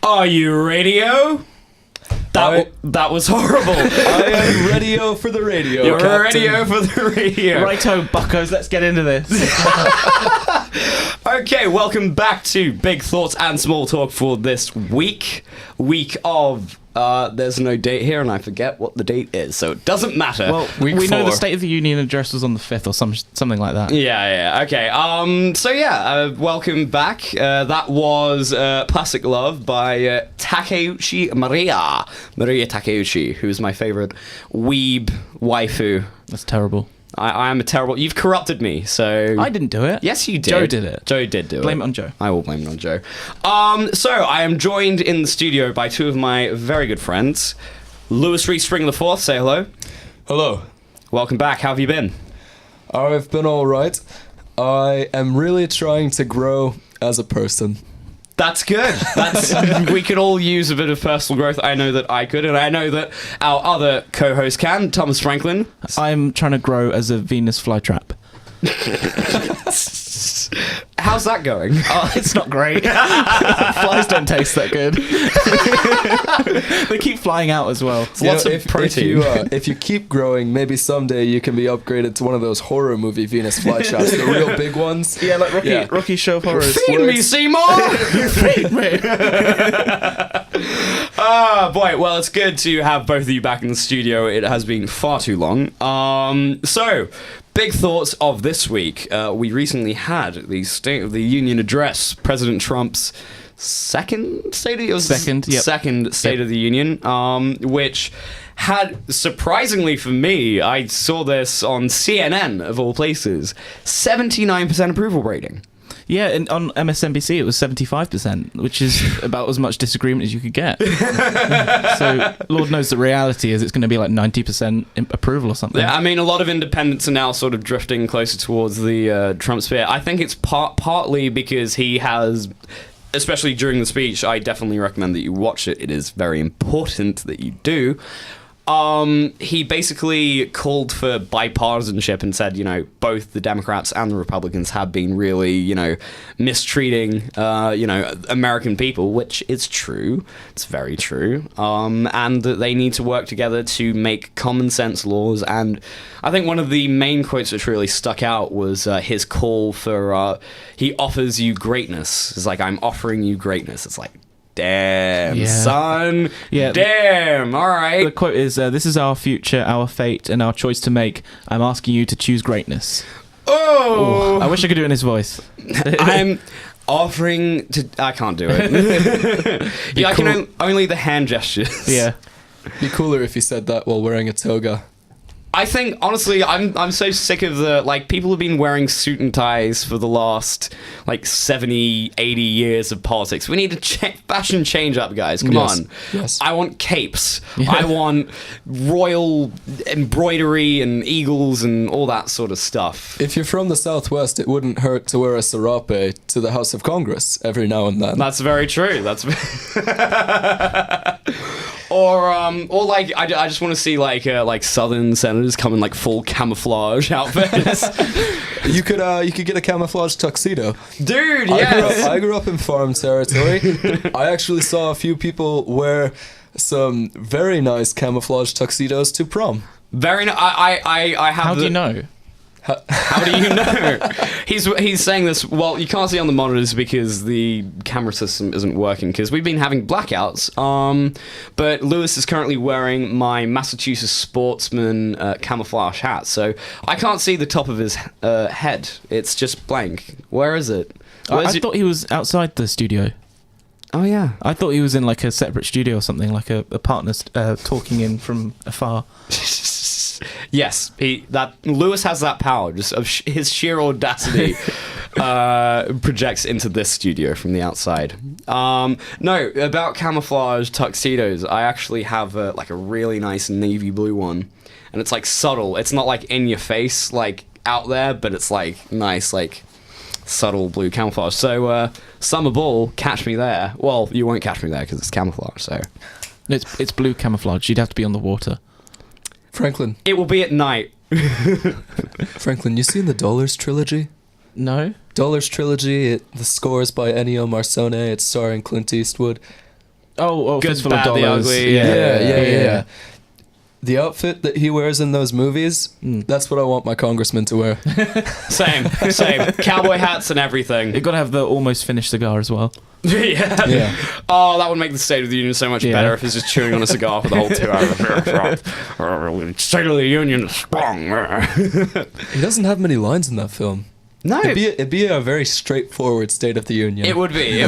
Are you radio? That was horrible. I am radio for the radio. You're Captain. radio for the radio. Righto, buckos, let's get into this. Okay, welcome back to Big Thoughts and Small Talk for this week of... there's no date here, and I forget what the date is, so it doesn't matter. Well, Week we know the 4. State of the Union address was on the 5th or something like that. Yeah, okay. Welcome back. That was Plastic Love by Takeuchi Maria Takeuchi, who's my favorite weeb waifu. That's terrible. I am a terrible... You've corrupted me, so... I didn't do it. Yes, you did. Joe did it. Joe did do it. Blame it on Joe. I will blame it on Joe. So, I am joined in the studio by two of my very good friends. Lewis Reed Spring IV, say hello. Hello. Welcome back. How have you been? I've been alright. I am really trying to grow as a person. That's good. We could all use a bit of personal growth. I know that I could, and I know that our other co-host can, Thomas Franklin. I'm trying to grow as a Venus flytrap. How's that going? Oh, it's not great. Flies don't taste that good. They keep flying out as well. Lots of protein. If you keep growing, maybe someday you can be upgraded to one of those horror movie Venus flytraps, the real big ones. Yeah, like Rocky Show of Horrors. Feed me, Seymour! Feed me. Boy, well, it's good to have both of you back in the studio. It has been far too long. So, big thoughts of this week. We recently had the State of the Union address, President Trump's second State of the Union, which had, surprisingly for me, I saw this on CNN, of all places, 79% approval rating. Yeah, and on MSNBC it was 75%, which is about as much disagreement as you could get. So, Lord knows the reality is it's going to be like 90% approval or something. Yeah, I mean, a lot of independents are now sort of drifting closer towards the Trump sphere. I think it's partly because he has... Especially during the speech, I definitely recommend that you watch it. It is very important that you do. He basically called for bipartisanship and said, both the Democrats and the Republicans have been really, mistreating, American people, which is true. It's very true. And that they need to work together to make common sense laws. And I think one of the main quotes which really stuck out was his call for, he offers you greatness. It's like, I'm offering you greatness. It's like, damn, son. Yeah. Damn. All right. The quote is, this is our future, our fate, and our choice to make. I'm asking you to choose greatness. Oh. I wish I could do it in his voice. I'm offering to... I can't do it. Yeah, I can only the hand gestures. Yeah. Be cooler if you said that while wearing a toga. I think, honestly, I'm so sick of the, people have been wearing suit and ties for the last, 70, 80 years of politics. We need to fashion change up, guys. Come on. Yes. I want capes. Yeah. I want royal embroidery and eagles and all that sort of stuff. If you're from the Southwest, it wouldn't hurt to wear a serape to the House of Congress every now and then. That's very true. That's... Or I just want to see Southern senators come in full camouflage outfits. You could get a camouflage tuxedo. Dude, yes. I grew up in farm territory. I actually saw a few people wear some very nice camouflage tuxedos to prom. Very nice. I have. How do you know? How do you know? He's saying this. Well, you can't see on the monitors because the camera system isn't working because we've been having blackouts. But Lewis is currently wearing my Massachusetts Sportsman camouflage hat, so I can't see the top of his head. It's just blank. Where is it? I thought he was outside the studio. Oh yeah. I thought he was in a separate studio or something, like a partner talking in from afar. Yes, Lewis has that power. Just of his sheer audacity projects into this studio from the outside. No, about camouflage tuxedos, I actually have a really nice navy blue one, and it's subtle. It's not in your face, out there, but it's nice, subtle blue camouflage. So summer ball, catch me there. Well, you won't catch me there because it's camouflage. So it's blue camouflage. You'd have to be on the water. Franklin. It will be at night. Franklin, you seen the Dollars trilogy? No. Dollars trilogy. The score is by Ennio Marcone. It's starring Clint Eastwood. Oh, Good, Fistful of Bad, the Dollars. Ugly, Yeah. The outfit that he wears in those movies, that's what I want my congressman to wear. Same. Cowboy hats and everything. You've got to have the almost finished cigar as well. Yeah. Oh, that would make the State of the Union so much better if he's just chewing on a cigar for the whole 2 hours. State of the Union is strong. He doesn't have many lines in that film. No. It'd be a very straightforward State of the Union. It would be.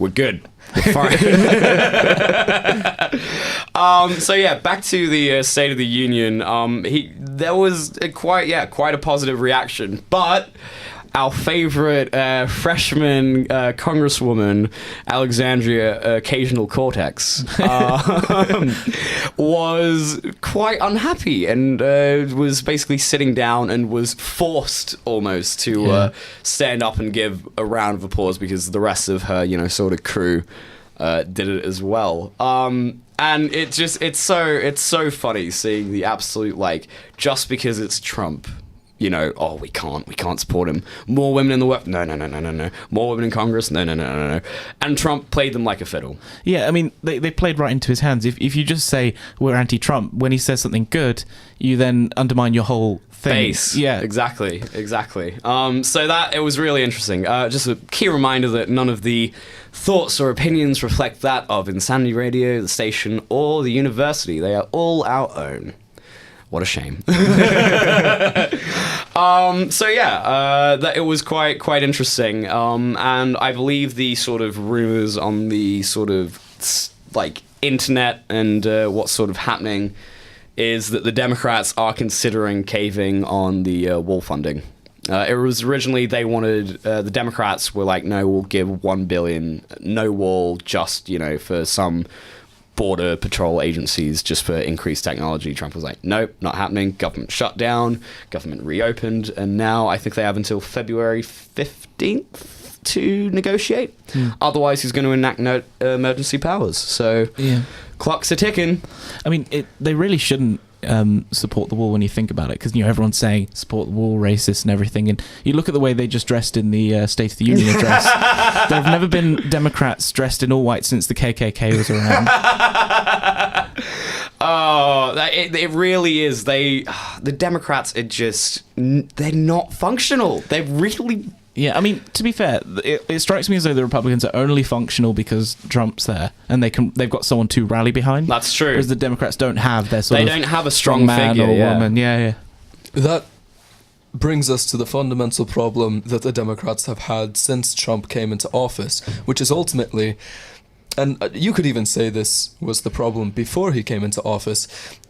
We're good. We're fine. So yeah, back to the State of the Union. There was quite a positive reaction, but our favorite freshman congresswoman, Alexandria Occasional Cortex, was quite unhappy and was basically sitting down and was forced almost to stand up and give a round of applause because the rest of her, sort of crew did it as well. And it's so funny seeing the absolute, just because it's Trump, we can't support him. More women in the work? No. More women in Congress? No. And Trump played them like a fiddle. Yeah, I mean, they played right into his hands. If you just say we're anti-Trump, when he says something good, you then undermine your whole thing. Base. Yeah. Exactly. So that, it was really interesting. Just a key reminder that none of the thoughts or opinions reflect that of Insanity Radio, the station, or the university. They are all our own. What a shame. That it was quite interesting. And I believe the sort of rumors on the sort of internet and what's sort of happening is that the Democrats are considering caving on the wall funding. It was originally they wanted, the Democrats were like, no, we'll give $1 billion, no wall, just, for some border patrol agencies just for increased technology. Trump was like, nope, not happening. Government shut down, government reopened, and now I think they have until February 15th to negotiate. Otherwise, he's going to enact emergency powers. So, clocks are ticking. I mean, they really shouldn't support the wall when you think about it, because everyone's saying support the wall, racist and everything, and you look at the way they just dressed in the State of the Union address. There have never been Democrats dressed in all white since the KKK was around. It really is. The Democrats are they're not functional. They're really. Yeah, I mean, to be fair, it strikes me as though the Republicans are only functional because Trump's there, and they've got someone to rally behind. That's true. Whereas the Democrats don't have their sort of. They don't have a strong man figure, or woman. Yeah. That brings us to the fundamental problem that the Democrats have had since Trump came into office, which is ultimately, and you could even say this was the problem before he came into office,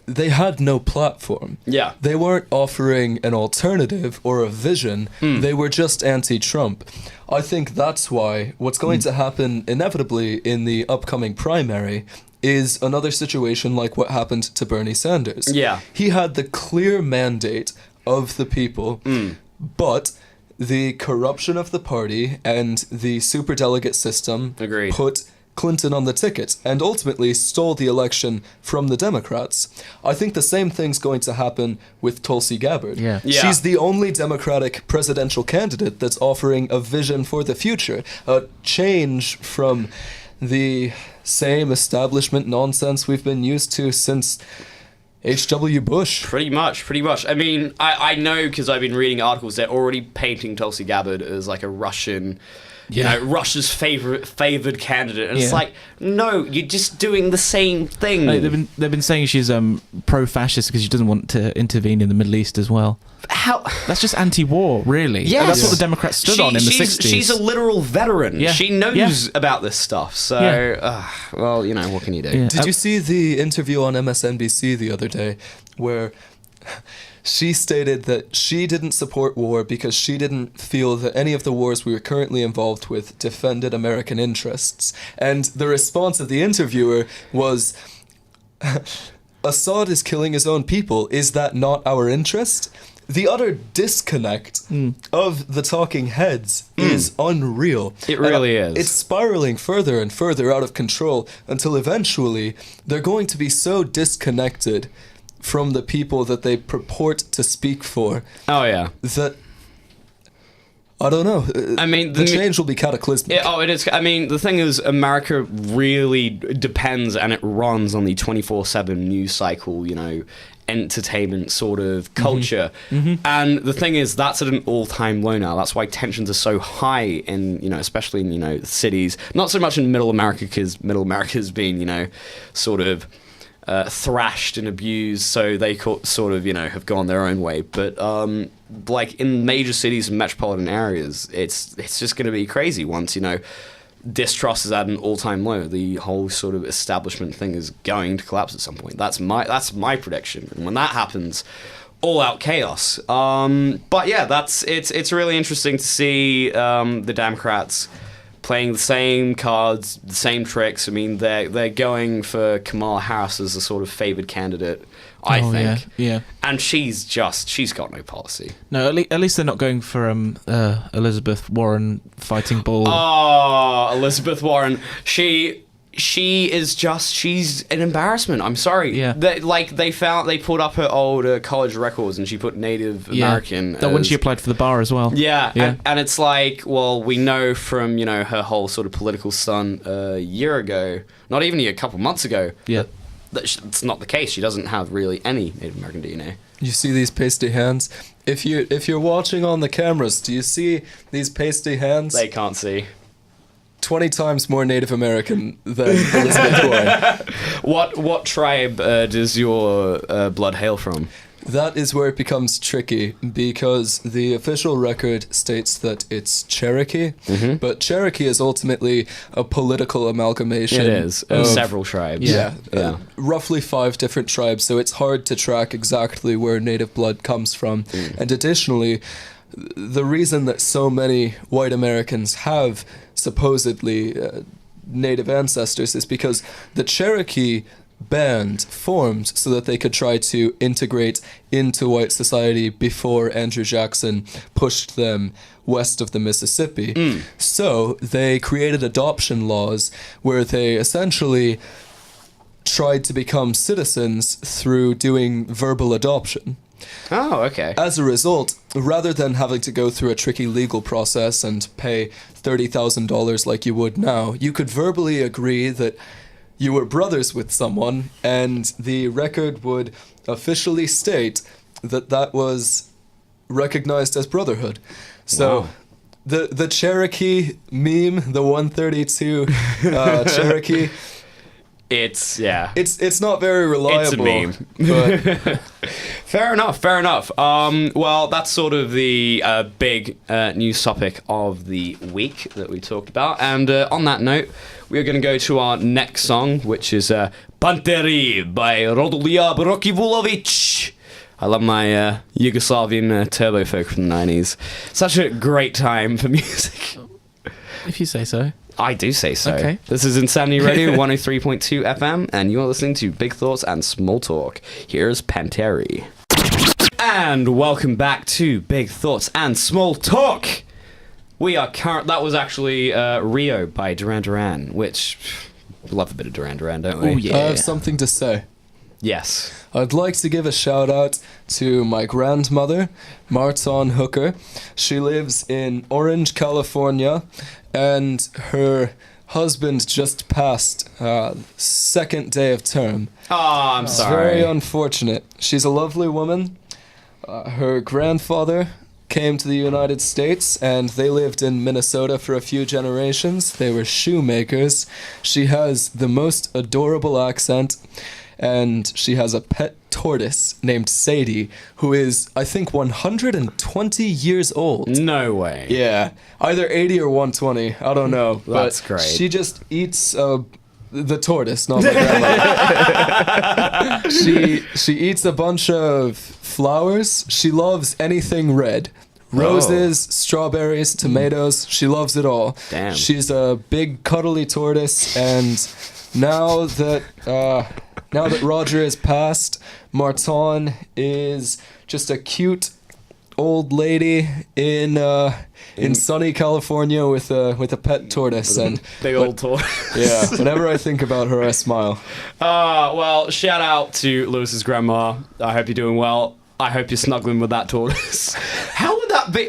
they had no platform. Yeah. They weren't offering an alternative or a vision. They were just anti-Trump. I think that's why what's going to happen inevitably in the upcoming primary is another situation like what happened to Bernie Sanders. Yeah. He had the clear mandate of the people, but the corruption of the party and the superdelegate system put Clinton on the ticket and ultimately stole the election from the Democrats. I think the same thing's going to happen with Tulsi Gabbard. Yeah. She's the only Democratic presidential candidate that's offering a vision for the future, a change from the same establishment nonsense we've been used to since H.W. Bush. Pretty much. I mean, I know because I've been reading articles, they're already painting Tulsi Gabbard as like a Russian... Russia's favored candidate, and it's like, no, you're just doing the same thing. They've been saying she's pro-fascist because she doesn't want to intervene in the Middle East as well. How? That's just anti-war, really. Yeah, that's what the Democrats stood on in the 60s. She's a literal veteran. Yeah. She knows about this stuff. So, well, what can you do? Yeah. Did you see the interview on MSNBC the other day where she stated that she didn't support war because she didn't feel that any of the wars we were currently involved with defended American interests? And the response of the interviewer was, Assad is killing his own people. Is that not our interest? The utter disconnect of the talking heads is unreal. It really is. It's spiraling further and further out of control until eventually they're going to be so disconnected from the people that they purport to speak for. Oh, yeah. That I don't know. I mean, the change will be cataclysmic. It is. I mean, the thing is, America really depends and it runs on the 24/7 news cycle, you know, entertainment sort of culture. And the thing is, that's at an all-time low now. That's why tensions are so high in, you know, especially in, you know, cities. Not so much in Middle America, because Middle America's been, you know, sort of thrashed and abused, so they sort of, you know, have gone their own way. But like in major cities and metropolitan areas, it's just going to be crazy once, you know, distrust is at an all-time low. The whole sort of establishment thing is going to collapse at some point. That's my prediction. And when that happens, all-out chaos. But yeah, it's really interesting to see the Democrats playing the same cards, the same tricks. I mean, they're going for Kamala Harris as a sort of favored candidate, I think. Yeah. And she's got no policy. No, at least they're not going for Elizabeth Warren fighting bull. Oh, Elizabeth Warren. She's an embarrassment. I'm sorry. Yeah. They pulled up her old college records and she put Native American. That when she applied for the bar as well. Yeah. And it's like, well, we know from, you know, her whole sort of political stunt a year ago, not even a couple months ago. Yeah. That's not the case. She doesn't have really any Native American DNA. You see these pasty hands? If you're watching on the cameras, do you see these pasty hands? They can't see. 20 times more Native American than Elizabeth Warren. What tribe does your blood hail from? That is where it becomes tricky, because the official record states that it's Cherokee, but Cherokee is ultimately a political amalgamation. It is, of several tribes. Yeah. Roughly 5 different tribes, so it's hard to track exactly where native blood comes from. And additionally, the reason that so many white Americans have supposedly native ancestors is because the Cherokee band formed so that they could try to integrate into white society before Andrew Jackson pushed them west of the Mississippi. So they created adoption laws where they essentially tried to become citizens through doing verbal adoption. Oh, okay. As a result, rather than having to go through a tricky legal process and pay $30,000 like you would now, you could verbally agree that you were brothers with someone, and the record would officially state that that was recognized as brotherhood. So wow. the Cherokee meme, the 132 Cherokee, it's not very reliable. It's a meme. But Fair enough. Well, that's sort of the big news topic of the week that we talked about. And on that note, we are going to go to our next song, which is Banter by Rodolia Brokivulovic. I love my Yugoslavian turbo folk from the 90s. Such a great time for music. If you say so. I do say so. Okay. This is Insanity Radio 103.2 FM, and you are listening to Big Thoughts and Small Talk. Here's Panteri. And welcome back to Big Thoughts and Small Talk. We are that was actually Rio by Duran Duran, which we love a bit of Duran Duran, don't we? Oh yeah. I have something to say. Yes. I'd like to give a shout out to my grandmother, Marton Hooker. She lives in Orange, California, and her husband just passed second day of term. Oh, I'm It's sorry. very unfortunate. She's a lovely woman. Her grandfather came to the United States, and they lived in Minnesota for a few generations. They were shoemakers. She has the most adorable accent, and she has a pet tortoise named Sadie, who is, I think, 120 years old. No way. Yeah, either 80 or 120. I don't know. That's but great. She just eats the tortoise, not my grandmother. She eats a bunch of flowers. She loves anything red. Roses, strawberries, tomatoes. She loves it all. Damn. She's a big cuddly tortoise, and now that Roger has passed, Marton is just a cute old lady in sunny California with a pet tortoise, and Big old tortoise. yeah, whenever I think about her, I smile. Well, shout out to Lewis's grandma. I hope you're doing well. I hope you're snuggling with that tortoise. How would that be?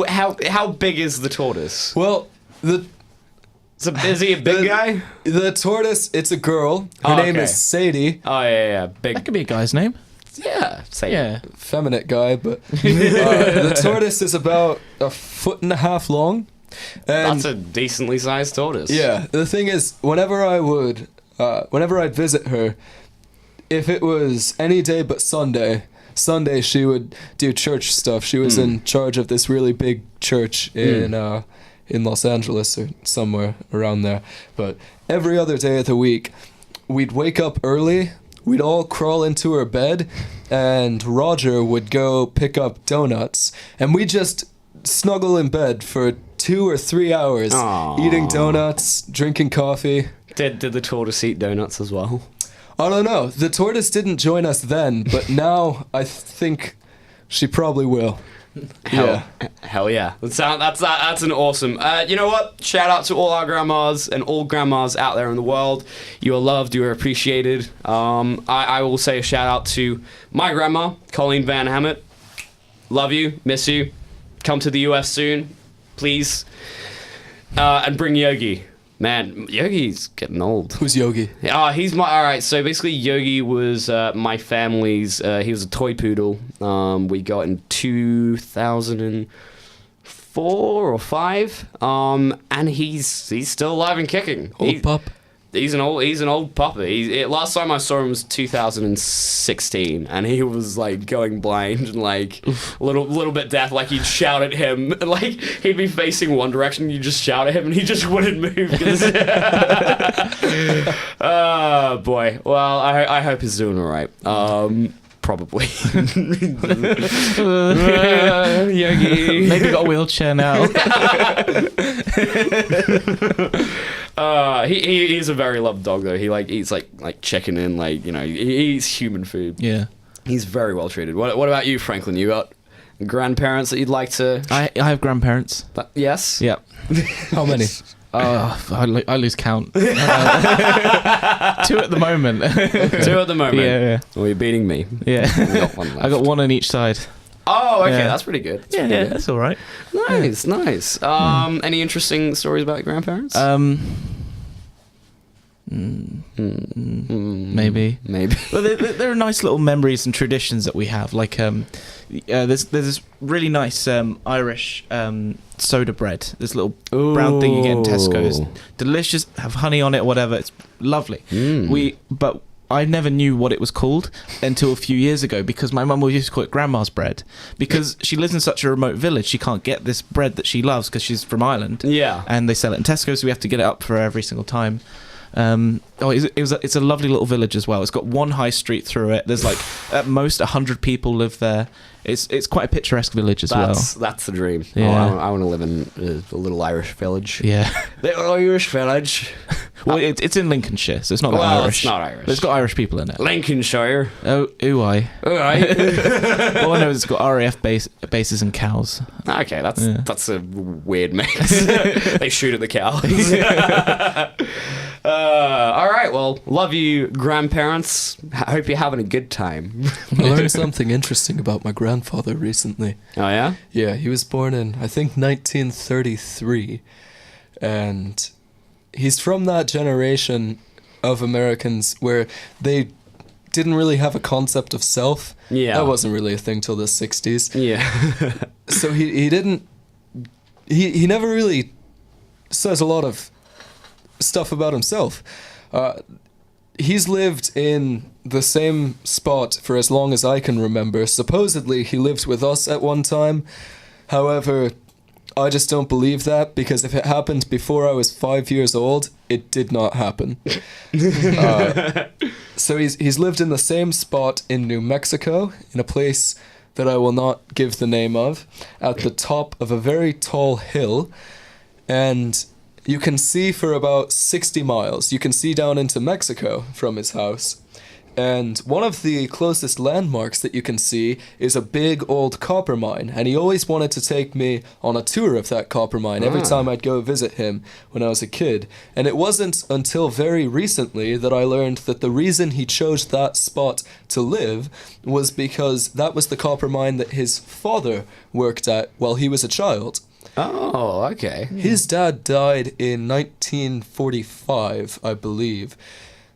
How big is the tortoise? Well, Is he a big guy? The tortoise, it's a girl. Her name is Sadie. Oh, yeah. Big. That could be a guy's name. Yeah, Sadie. Yeah. Feminine guy, but the tortoise is about 1.5 feet long. And That's a decently sized tortoise. yeah, the thing is, whenever I'd visit her, if it was any day but Sunday she would do church stuff. She was in charge of this really big church in Los Angeles or somewhere around there. But every other day of the week, we'd wake up early, we'd all crawl into her bed, and Roger would go pick up donuts, and we just snuggle in bed for 2 or 3 hours, eating donuts, drinking coffee. Did the tortoise eat donuts as well? I don't know. The tortoise didn't join us then, but now I think she probably will. Hell yeah. That's an awesome. You know what? Shout out to all our grandmas and all grandmas out there in the world. You are loved. You are appreciated. I will say a shout out to my grandma, Colleen Van Hammett. Love you. Miss you. Come to the US soon, please. And bring Yogi. Man, Yogi's getting old. Who's Yogi? He's my... Alright, so basically Yogi was my family's... he was a toy poodle. We got in 2004 or 5. And he's still alive and kicking. Old pup? He's an old puppy. Last time I saw him was 2016, and he was like going blind and like a little bit deaf. Like you'd shout at him, and like he'd be facing one direction, and you just shout at him, and he just wouldn't move. Oh boy. Well, I hope he's doing all right. Probably. Yogi. Maybe got a wheelchair now. He's a very loved dog though. He like eats like chicken and like he eats human food. Yeah. He's very well treated. What about you, Franklin? You got grandparents that you'd like to? I have grandparents. Yes. Yep. How many? I lose count. 2 at the moment. 2 at the moment. Yeah. Well, you're beating me. Yeah. Got one left. I got 1 on each side. Oh, okay, Yeah. that's pretty good. That's all right. Nice. Any interesting stories about your grandparents? Maybe. Well, there are nice little memories and traditions that we have. Like, there's this really nice Irish soda bread. This little brown thing you get in Tesco's. Delicious. Have honey on it, or whatever. It's lovely. But I never knew what it was called until a few years ago, because my mum used to call it grandma's bread, because she lives in such a remote village. She can't get this bread that she loves because she's from Ireland. Yeah. And they sell it in Tesco, so we have to get it up for her every single time. It's a lovely little village as well. It's got one high street through it. There's like at most 100 people live there. It's quite a picturesque village as well. That's the dream. Yeah. I want to live in a little Irish village. Yeah. The Irish village. Well, it's in Lincolnshire, so it's not Irish. It's not Irish. But it's got Irish people in it. Lincolnshire. Oh, ooh-I. All right. All I know is it's got RAF bases and cows. Okay, that's a weird mix. They shoot at the cows. All right, well, love you, grandparents. I hope you're having a good time. I learned something interesting about my grandfather recently. Oh, yeah? Yeah, he was born in, I think, 1933. And he's from that generation of Americans where they didn't really have a concept of self. Yeah. That wasn't really a thing till the 60s. Yeah. So he never really says a lot of stuff about himself. He's lived in the same spot for as long as I can remember. Supposedly he lived with us at one time. However, I just don't believe that, because if it happened before I was 5 years old, it did not happen. So he's lived in the same spot in New Mexico, in a place that I will not give the name of, at the top of a very tall hill. And you can see for about 60 miles. You can see down into Mexico from his house. and one of the closest landmarks that you can see is a big old copper mine, and he always wanted to take me on a tour of that copper mine every time I'd go visit him when I was a kid. And it wasn't until very recently that I learned that the reason he chose that spot to live was because that was the copper mine that his father worked at while he was a child. Oh, okay. His dad died in 1945, I believe.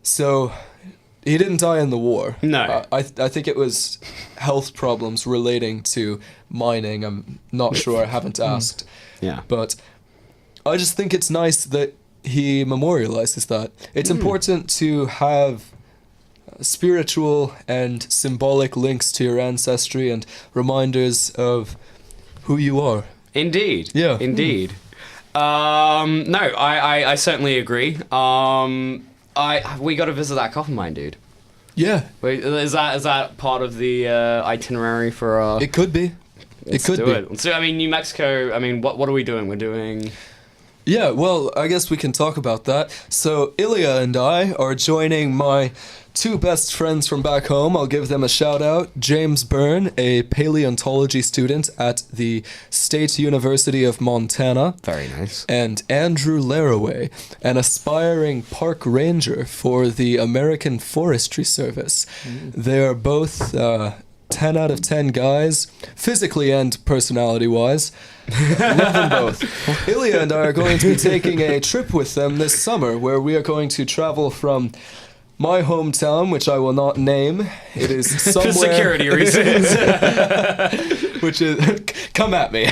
So he didn't die in the war. No. I think it was health problems relating to mining. I'm not sure. I haven't asked. Yeah. But I just think it's nice that he memorializes that. It's important to have spiritual and symbolic links to your ancestry and reminders of who you are. Indeed. Yeah. Indeed. No, I certainly agree. We got to visit that copper mine, dude. Yeah. Wait, is that part of the itinerary for our... It could be. Let's do it. So, I mean, New Mexico, I mean, what are we doing? We're doing... Yeah, well, I guess we can talk about that. So, Ilija and I are joining my two best friends from back home. I'll give them a shout out. James Byrne, a paleontology student at the State University of Montana. Very nice. And Andrew Laraway, an aspiring park ranger for the American Forestry Service. They are both 10 out of 10 guys, physically and personality-wise. Love them both. Ilija and I are going to be taking a trip with them this summer where we are going to travel from my hometown, which I will not name. It is somewhere... For security reasons. Which is... Come at me.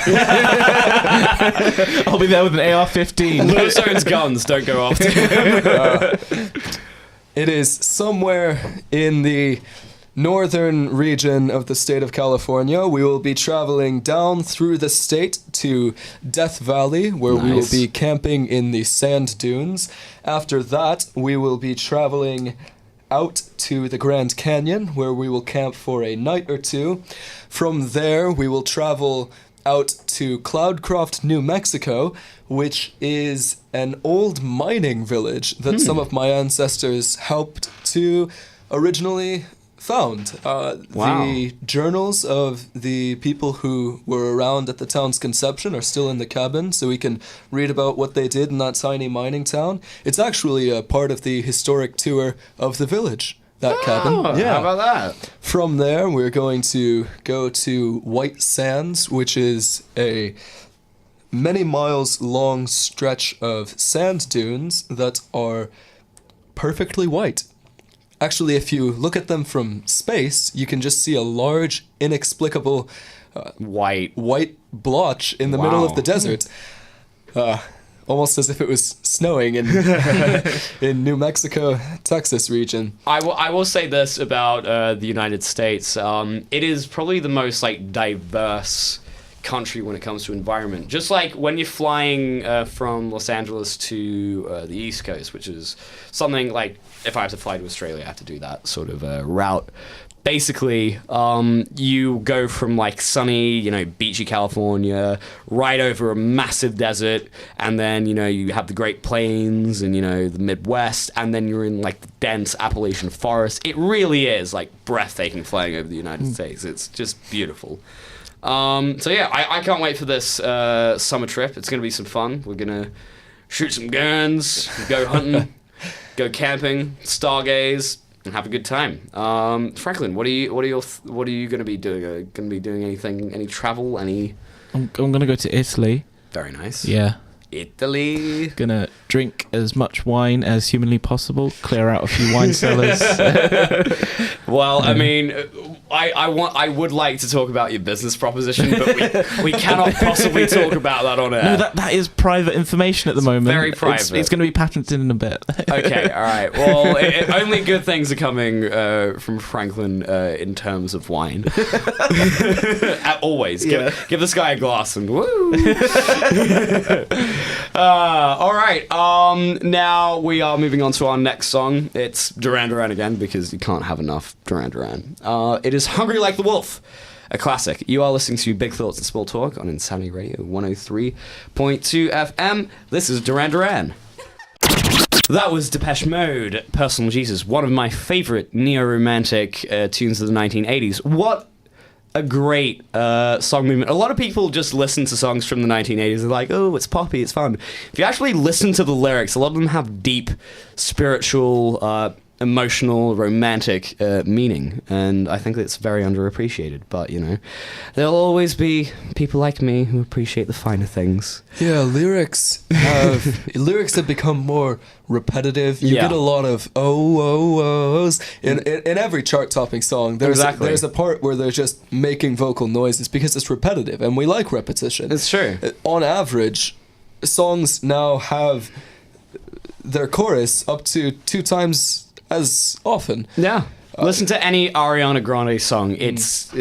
I'll be there with an AR-15. Lewis owns guns, don't go after him. It is somewhere in the northern region of the state of California. We will be traveling down through the state to Death Valley, where we will be camping in the sand dunes. After that, we will be traveling out to the Grand Canyon, where we will camp for a night or two. From there, we will travel out to Cloudcroft, New Mexico, which is an old mining village that some of my ancestors helped to originally found. The journals of the people who were around at the town's conception are still in the cabin, so we can read about what they did in that tiny mining town. It's actually a part of the historic tour of the village, that cabin. Yeah. How about that? From there, we're going to go to White Sands, which is a many miles long stretch of sand dunes that are perfectly white. Actually, if you look at them from space, you can just see a large, inexplicable white blotch in the middle of the desert. Almost as if it was snowing in in New Mexico, Texas region. I will say this about the United States. It is probably the most diverse country when it comes to environment. Just like when you're flying from Los Angeles to the East Coast, which is something like if I have to fly to Australia, I have to do that sort of route. Basically, you go from sunny, beachy California right over a massive desert, and then, you have the Great Plains and, the Midwest, and then you're in the dense Appalachian forest. It really is breathtaking flying over the United States. It's just beautiful. So yeah, I can't wait for this summer trip. It's gonna be some fun. We're gonna shoot some guns, go hunting, go camping, stargaze, and have a good time. Franklin, what are you gonna be doing? Gonna be doing anything? Any travel? Any? I'm gonna go to Italy. Very nice. Yeah. Italy. Gonna drink as much wine as humanly possible. Clear out a few wine cellars. Well, I mean, I would like to talk about your business proposition, but we cannot possibly talk about that on air. No, that is private information at the moment. Very private. It's going to be patented in a bit. Okay, all right. Well, only good things are coming from Franklin in terms of wine. Always. Give this guy a glass and woo. All right. Now we are moving on to our next song. It's Duran Duran again, because you can't have enough Duran Duran. It is Hungry Like the Wolf, a classic. You are listening to Big Thoughts and Small Talk on Insanity Radio 103.2 FM. This is Duran Duran. That was Depeche Mode, Personal Jesus, one of my favorite neo-romantic tunes of the 1980s. What a great song movement. A lot of people just listen to songs from the 1980s. They're like, oh, it's poppy, it's fun. If you actually listen to the lyrics, a lot of them have deep spiritual, emotional, romantic meaning, and I think it's very underappreciated. But, you know, there'll always be people like me who appreciate the finer things. Yeah, lyrics have become more repetitive. You get a lot of ohs in every chart-topping song. There's a part where they're just making vocal noises because it's repetitive, and we like repetition. It's true. On average, songs now have their chorus up to 2 times as often. Yeah. Listen to any Ariana Grande song. It's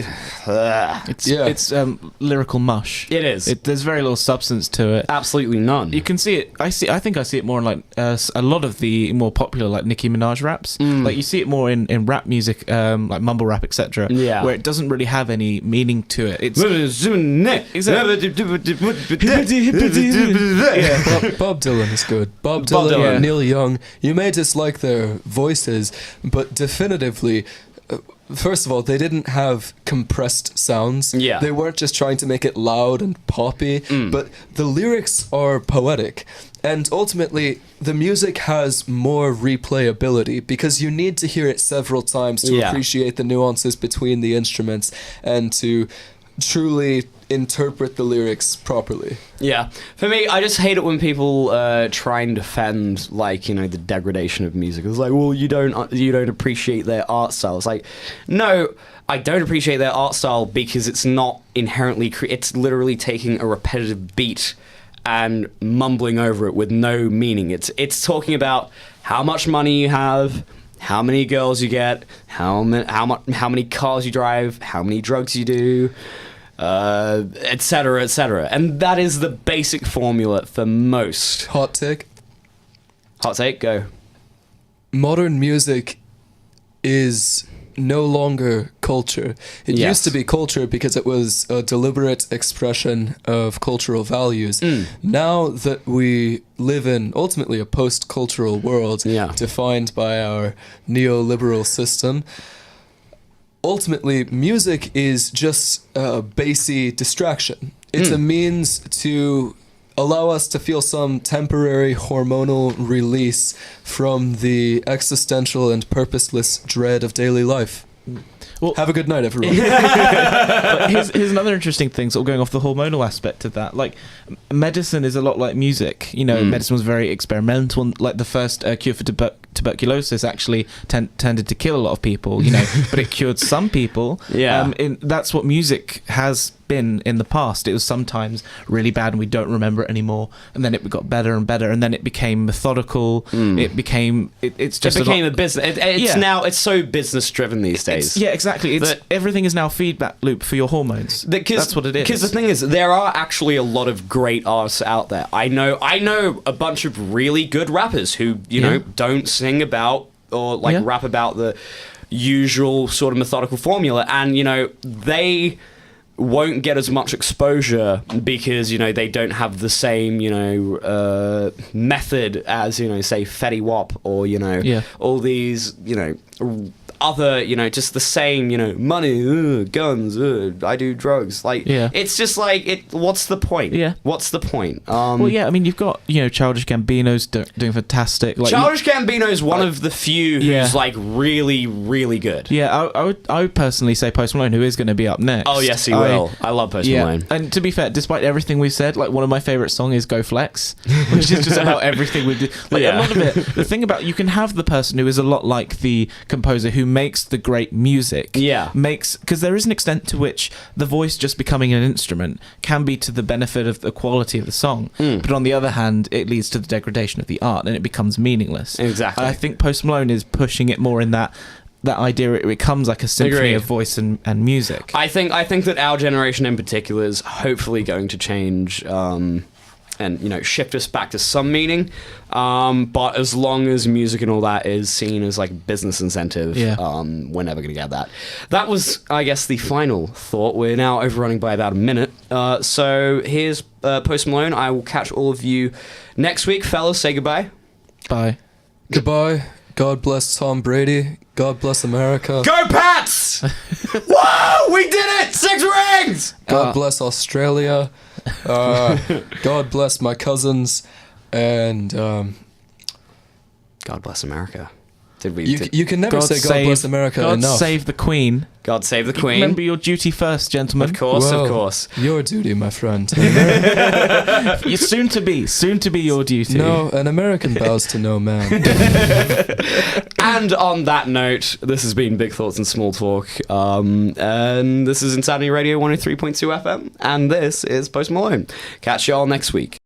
lyrical mush. It is. There's very little substance to it. Absolutely none. You can see it. I think I see it more in like a lot of the more popular like Nicki Minaj raps. Like you see it more in rap music, like mumble rap, etc. Yeah. Where it doesn't really have any meaning to it. It's Bob Dylan is good. Bob Dylan and Neil Young. You may dislike their voices, but definitively. First of all, they didn't have compressed sounds. Yeah. They weren't just trying to make it loud and poppy, but the lyrics are poetic. And ultimately, the music has more replayability because you need to hear it several times to appreciate the nuances between the instruments and to truly interpret the lyrics properly. Yeah. For me, I just hate it when people try and defend, like, you know, the degradation of music. It's like, well, you don't appreciate their art style. It's like, no, I don't appreciate their art style because it's not inherently it's literally taking a repetitive beat and mumbling over it with no meaning. It's talking about how much money you have, how many girls you get, how many cars you drive, how many drugs you do, etc., etc. And that is the basic formula for most. Hot take, go. Modern music is no longer culture. It used to be culture because it was a deliberate expression of cultural values. Now that we live in ultimately a post-cultural world defined by our neoliberal system, ultimately music is just a bassy distraction. It's a means to allow us to feel some temporary hormonal release from the existential and purposeless dread of daily life. Well, have a good night, everyone. Here's another interesting thing, sort of going off the hormonal aspect of that. Like, medicine is a lot like music. You know, medicine was very experimental. Like, the first cure for tuberculosis actually tended to kill a lot of people, you know, but it cured some people. Yeah. That's what music has been in the past. It was sometimes really bad and we don't remember it anymore, and then it got better and better, and then it became methodical. It became a business. It's so business driven these days. Exactly. Everything is now a feedback loop for your hormones. That's what it is. Because the thing is, there are actually a lot of great artists out there. I know a bunch of really good rappers who know don't sing about or rap about the usual sort of methodical formula, and they won't get as much exposure because they don't have the same method as say Fetty Wap or all these other just the same money, guns, I do drugs, it's just what's the point? What's the point? I mean, you've got Childish Gambino's doing fantastic. Childish Gambino's one of the few who's really, really good. I would personally say Post Malone, who is going to be up next. Oh yes, he will. I love Post Malone. And to be fair, despite everything we said, one of my favorite songs is Go Flex, which is just about everything we do. A lot of it, the thing about, you can have the person who is a lot like the composer who makes the great music, because there is an extent to which the voice just becoming an instrument can be to the benefit of the quality of the song, but on the other hand it leads to the degradation of the art and it becomes meaningless. Exactly. I think Post Malone is pushing it more in that idea. It becomes like a symphony of voice and music. I think that our generation in particular is hopefully going to change and shift us back to some meaning, but as long as music and all that is seen as business incentive, we're never going to get that. That was, I guess, the final thought. We're now overrunning by about a minute, so here's Post Malone. I will catch all of you next week. Fellas, say goodbye. Bye. Goodbye. God bless Tom Brady. God bless America. Go Pats! Whoa! We did it! 6 rings! God bless Australia. God bless my cousins. And God bless America. Did we? You can never say God bless America God enough. save the Queen. God save the Queen. Remember your duty first, gentlemen. Of course, Well, of course. Your duty, my friend. You're soon to be your duty. No, an American bows to no man. And on that note, this has been Big Thoughts and Small Talk. And this is Insanity Radio 103.2 FM. And this is Post Malone. Catch y'all next week.